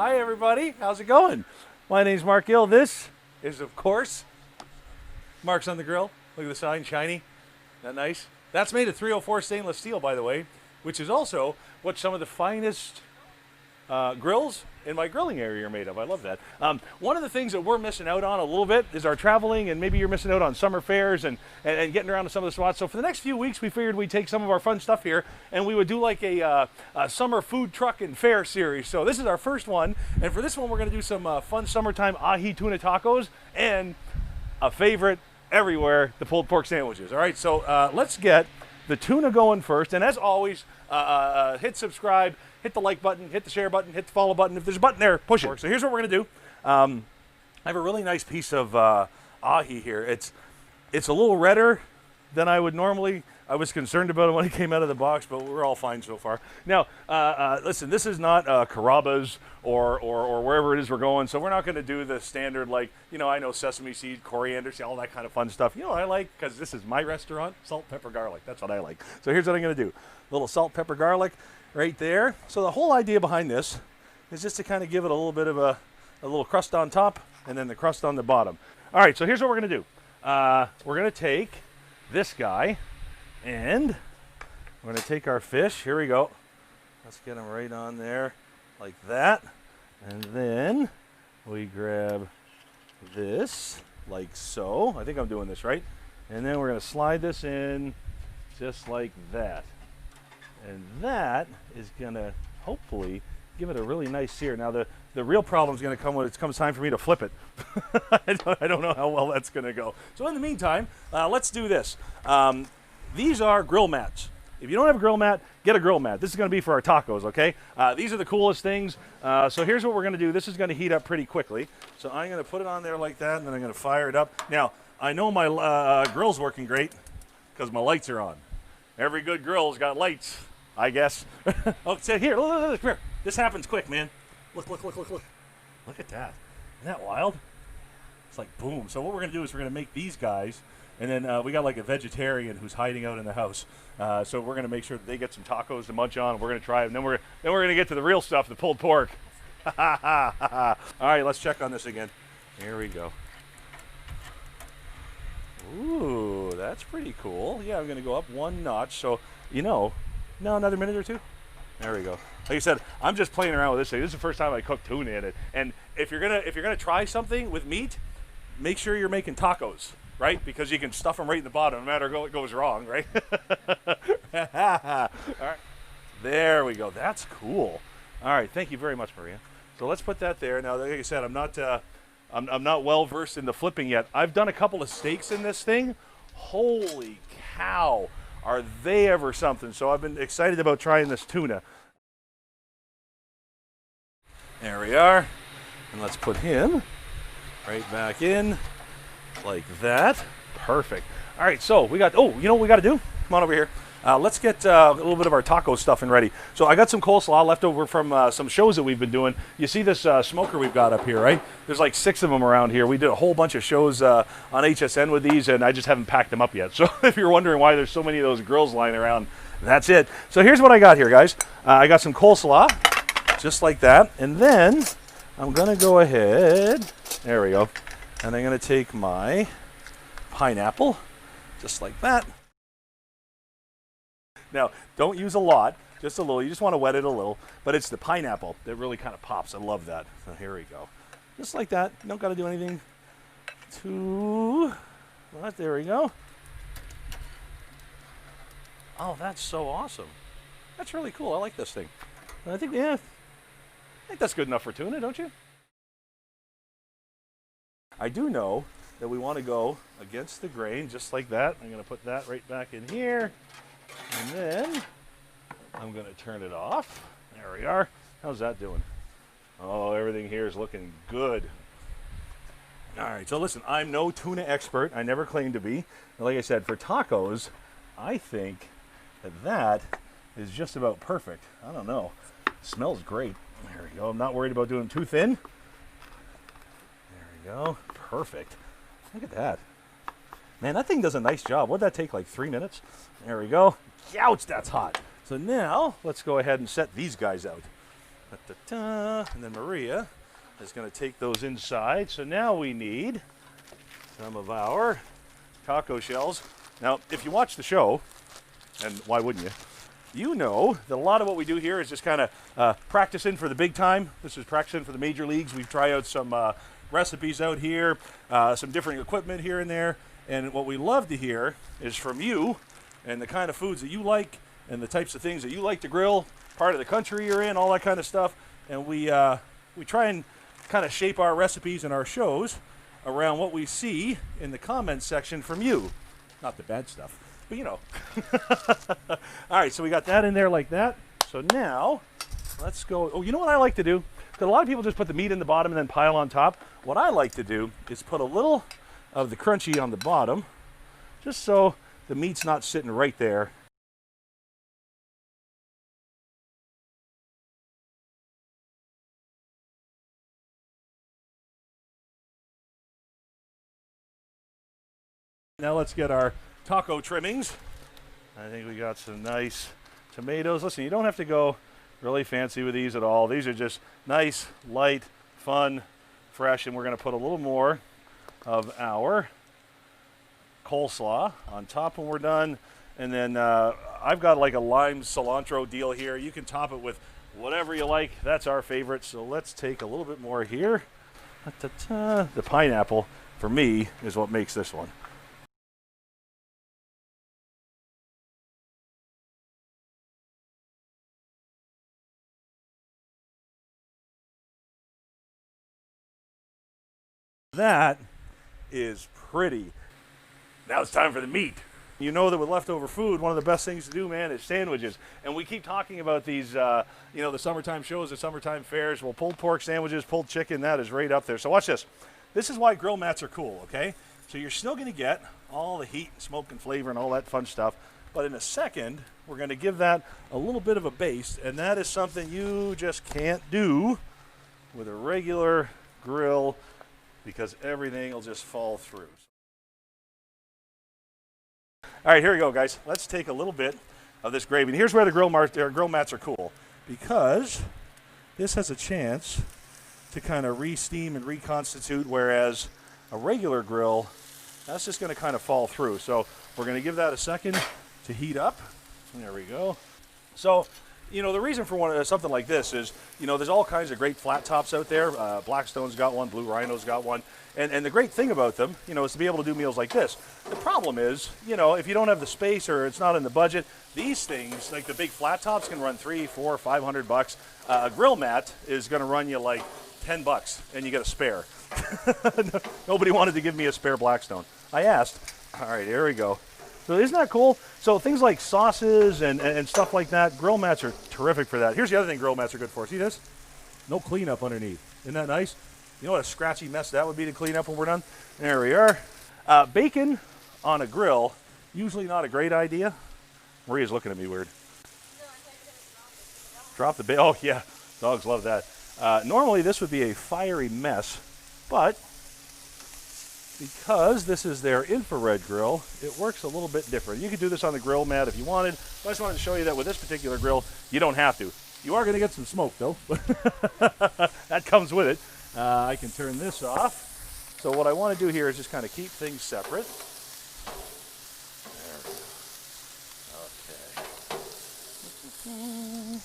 Hi, everybody. How's it going? My name's Marc Gill. This is, of course, Marc's on the Grill. Look at the sign, shiny. Isn't that nice? That's made of 304 stainless steel, by the way, which is also what some of the finest grills in my grilling area are made of. I love that. One of the things that we're missing out on a little bit is our traveling, and maybe you're missing out on summer fairs and getting around to some of the spots. So for the next few weeks, we figured we'd take some of our fun stuff here and we would do like a summer food truck and fair series. So this is our first one, and for this one, we're going to do some fun summertime Ahi Tuna Tacos and a favorite everywhere, the pulled pork sandwiches. All right, so let's get the tuna going first, and as always, hit subscribe, hit the like button, hit the share button, hit the follow button. If there's a button there, push it. So here's what we're gonna do. I have a really nice piece of ahi here. It's a little redder than I would normally. I was concerned about it when it came out of the box, but we're all fine so far. Now, listen, this is not Carrabba's or wherever it is we're going, so we're not gonna do the standard, like, you know, I know sesame seed, coriander, all that kind of fun stuff. You know what I like, because this is my restaurant? Salt, pepper, garlic. That's what I like. So here's what I'm gonna do. A little salt, pepper, garlic right there. So the whole idea behind this is just to kind of give it a little bit of a little crust on top and then the crust on the bottom. All right, so here's what we're gonna do. We're gonna take this guy and we're gonna take our fish. Here we go. Let's get him right on there like that. And then we grab this like so. I think I'm doing this right. And then we're gonna slide this in just like that. And that is gonna hopefully give it a really nice sear. Now the real problem is gonna come when it comes time for me to flip it. I don't know how well that's gonna go. So in the meantime, let's do this. These are grill mats. If you don't have a grill mat, get a grill mat. This is gonna be for our tacos, okay? These are the coolest things. So here's what we're gonna do. This is gonna heat up pretty quickly. So I'm gonna put it on there like that, and then I'm gonna fire it up. Now, I know my grill's working great because my lights are on. Every good grill's got lights, I guess. Oh, say here, look, here. This happens quick, man. Look. Look at that. Isn't that wild? It's like boom. So what we're gonna do is we're gonna make these guys, and then we got like a vegetarian who's hiding out in the house. So we're gonna make sure that they get some tacos to munch on. We're gonna try it, and then we're gonna get to the real stuff, the pulled pork. All right, let's check on this again. Here we go. Ooh, that's pretty cool. Yeah, I'm gonna go up one notch. So no, another minute or two. There we go. Like I said, I'm just playing around with this thing. This is the first time I cooked tuna in it. And if you're gonna try something with meat, make sure you're making tacos, right? Because you can stuff them right in the bottom, no matter what goes wrong, right? All right, there we go. That's cool. All right, thank you very much, Maria. So let's put that there. Now, like I said, I'm not well versed in the flipping yet. I've done a couple of steaks in this thing. Holy cow, are they ever something? So I've been excited about trying this tuna. There we are. And let's put him right back in like that. Perfect. All right, so we got, you know what we got to do? Come on over here. Let's get a little bit of our taco stuffing ready. So I got some coleslaw left over from some shows that we've been doing. You see this smoker we've got up here, right? There's like 6 of them around here. We did a whole bunch of shows on HSN with these, and I just haven't packed them up yet. So if you're wondering why there's so many of those grills lying around, that's it. So here's what I got here, guys. I got some coleslaw, just like that. And then I'm going to go ahead, there we go, and I'm going to take my pineapple, just like that. Now, don't use a lot, just a little. You just want to wet it a little, but it's the pineapple that really kind of pops. I love that. So here we go. Just like that. You don't got to do anything too much. There we go. Oh, that's so awesome. That's really cool. I like this thing. I think that's good enough for tuna, don't you? I do know that we want to go against the grain, just like that. I'm going to put that right back in here. And then I'm going to turn it off. There we are. How's that doing? Oh, everything here is looking good. All right, so listen, I'm no tuna expert. I never claimed to be. But like I said, for tacos, I think that is just about perfect. I don't know. It smells great. There we go. I'm not worried about doing too thin. There we go. Perfect. Look at that. Man, that thing does a nice job. What'd that take, like 3 minutes? There we go. Ouch, that's hot. So now, let's go ahead and set these guys out. Da-da-da. And then Maria is going to take those inside. So now we need some of our taco shells. Now, if you watch the show, and why wouldn't you? You know that a lot of what we do here is just kind of practicing for the big time. This is practicing for the major leagues. We try out some recipes out here, some different equipment here and there. And what we love to hear is from you and the kind of foods that you like and the types of things that you like to grill, part of the country you're in, all that kind of stuff. And we try and kind of shape our recipes and our shows around what we see in the comments section from you. Not the bad stuff, but you know. All right, so we got that in there like that. So now let's go. Oh, you know what I like to do? Because a lot of people just put the meat in the bottom and then pile on top. What I like to do is put a little of the crunchy on the bottom, just so the meat's not sitting right there. Now let's get our taco trimmings. I think we got some nice tomatoes. Listen, you don't have to go really fancy with these at all. These are just nice, light, fun, fresh, and we're going to put a little more of our coleslaw on top when we're done. And then I've got like a lime cilantro deal here. You can top it with whatever you like. That's our favorite. So let's take a little bit more here. The pineapple, for me, is what makes this one. That is pretty. Now it's time for the meat. You know that with leftover food, one of the best things to do, man, is sandwiches. And we keep talking about these, the summertime shows, the summertime fairs. Well, pulled pork sandwiches, pulled chicken, that is right up there. So watch this. This is why grill mats are cool, okay? So you're still going to get all the heat and smoke and flavor and all that fun stuff. But in a second, we're going to give that a little bit of a base. And that is something you just can't do with a regular grill, because everything will just fall through. All right, here we go, guys. Let's take a little bit of this gravy. And here's where the grill mats are cool, because this has a chance to kind of re-steam and reconstitute, whereas a regular grill, that's just going to kind of fall through. So we're going to give that a second to heat up. There we go. So, you know, the reason for something like this is, you know, there's all kinds of great flat tops out there. Blackstone's got one, Blue Rhino's got one. And the great thing about them, you know, is to be able to do meals like this. The problem is, you know, if you don't have the space or it's not in the budget, these things, like the big flat tops, can run $300, $400, $500. A grill mat is going to run you like $10, and you get a spare. Nobody wanted to give me a spare Blackstone. I asked. All right, here we go. So isn't that cool? So things like sauces and stuff like that, grill mats are terrific for that. Here's the other thing grill mats are good for. See this? No cleanup underneath. Isn't that nice? You know what a scratchy mess that would be to clean up when we're done? There we are. Bacon on a grill, usually not a great idea. Maria's looking at me weird. Drop the bacon. Oh, yeah. Dogs love that. Normally, this would be a fiery mess, but because this is their infrared grill, it works a little bit different. You could do this on the grill mat if you wanted, but I just wanted to show you that with this particular grill, you don't have to. You are going to get some smoke, though. That comes with it. I can turn this off. So what I want to do here is just kind of keep things separate. There we go. Okay.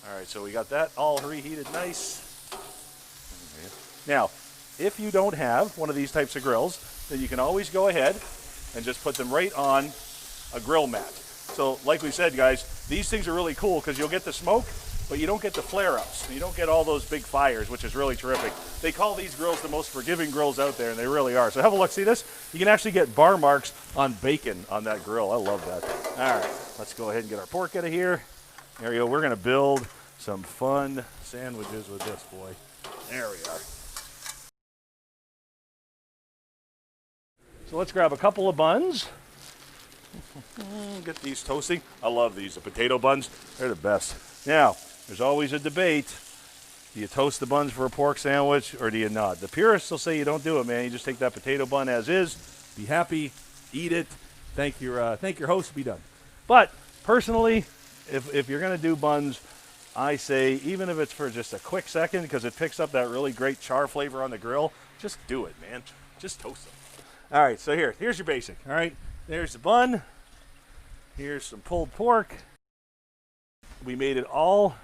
All right, so we got that all reheated nice. Now, if you don't have one of these types of grills, then you can always go ahead and just put them right on a grill mat. So like we said, guys, these things are really cool because you'll get the smoke, but you don't get the flare-ups. You don't get all those big fires, which is really terrific. They call these grills the most forgiving grills out there, and they really are. So have a look. See this? You can actually get bar marks on bacon on that grill. I love that. All right, let's go ahead and get our pork out of here. There we go. We're going to build some fun sandwiches with this, boy. There we are. So let's grab a couple of buns. Get these toasting. I love these, the potato buns. They're the best. Now, there's always a debate. Do you toast the buns for a pork sandwich or do you not? The purists will say you don't do it, man. You just take that potato bun as is, be happy, eat it, thank your host, be done. But personally, if you're going to do buns, I say, even if it's for just a quick second, because it picks up that really great char flavor on the grill, just do it, man. Just toast them. All right, so here's your basic. All right, there's the bun. Here's some pulled pork. We made it all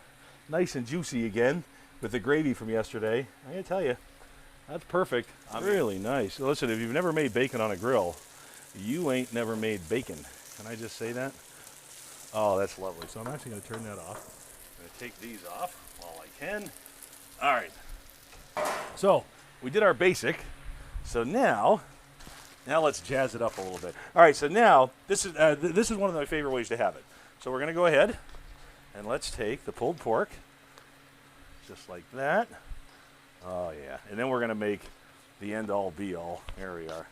nice and juicy again with the gravy from yesterday. I gotta tell you, that's perfect. Really nice. Listen, if you've never made bacon on a grill, you ain't never made bacon. Can I just say that? Oh, that's lovely. So I'm actually gonna turn that off. I'm gonna take these off while I can. All right. So we did our basic. So now let's jazz it up a little bit. All right. So now this is one of my favorite ways to have it. So we're gonna go ahead and let's take the pulled pork, just like that. Oh yeah. And then we're gonna make the end all be all. There we are.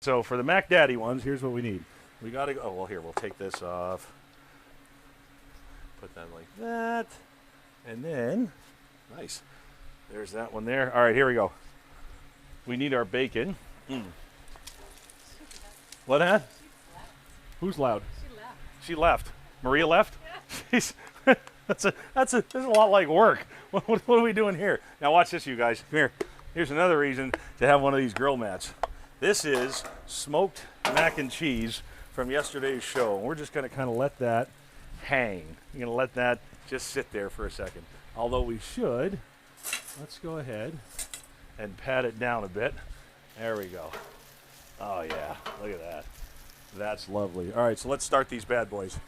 So for the Mac Daddy ones, here's what we need. We gotta go, oh, well here, we'll take this off. Put that like that. And then, nice. There's that one there. All right, here we go. We need our bacon. What, huh? Who's loud? She left. Maria left? She's that's a lot like work. What are we doing here? Now watch this, you guys. Come here. Here's another reason to have one of these grill mats. This is smoked mac and cheese from yesterday's show. We're just going to kind of let that hang. You're going to let that just sit there for a second. Although we should, let's go ahead and pat it down a bit. There we go. Oh yeah, look at that. That's lovely. All right, so let's start these bad boys.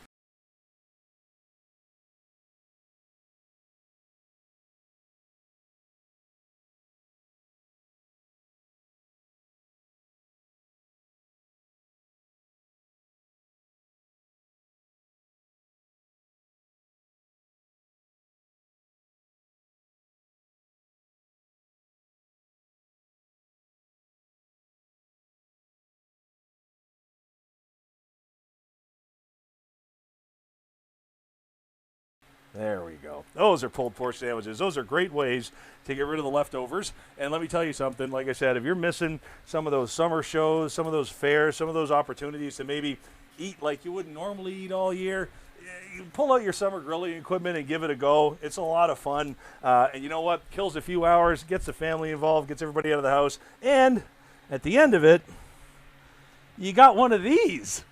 There we go. Those are pulled pork sandwiches. Those are great ways to get rid of the leftovers. And let me tell you something, like I said, if you're missing some of those summer shows, some of those fairs, some of those opportunities to maybe eat like you wouldn't normally eat all year, you pull out your summer grilling equipment and give it a go. It's a lot of fun. And you know what? Kills a few hours, gets the family involved, gets everybody out of the house. And at the end of it, you got one of these.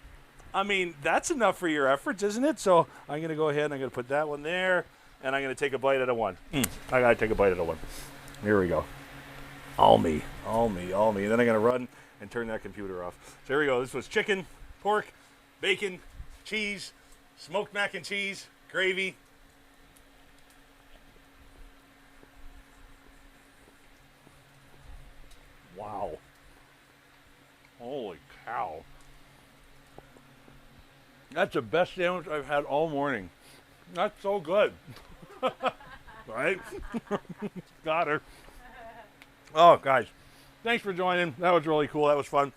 I mean, that's enough for your efforts, isn't it? So I'm going to go ahead and I'm going to put that one there, and I'm going to take a bite out of one. I got to take a bite out of one. Here we go. All me, all me, all me. And then I'm going to run and turn that computer off. So here we go. This was chicken, pork, bacon, cheese, smoked mac and cheese, gravy. Wow. Holy cow. That's the best sandwich I've had all morning. That's so good. Right? Got her. Oh, guys. Thanks for joining. That was really cool. That was fun.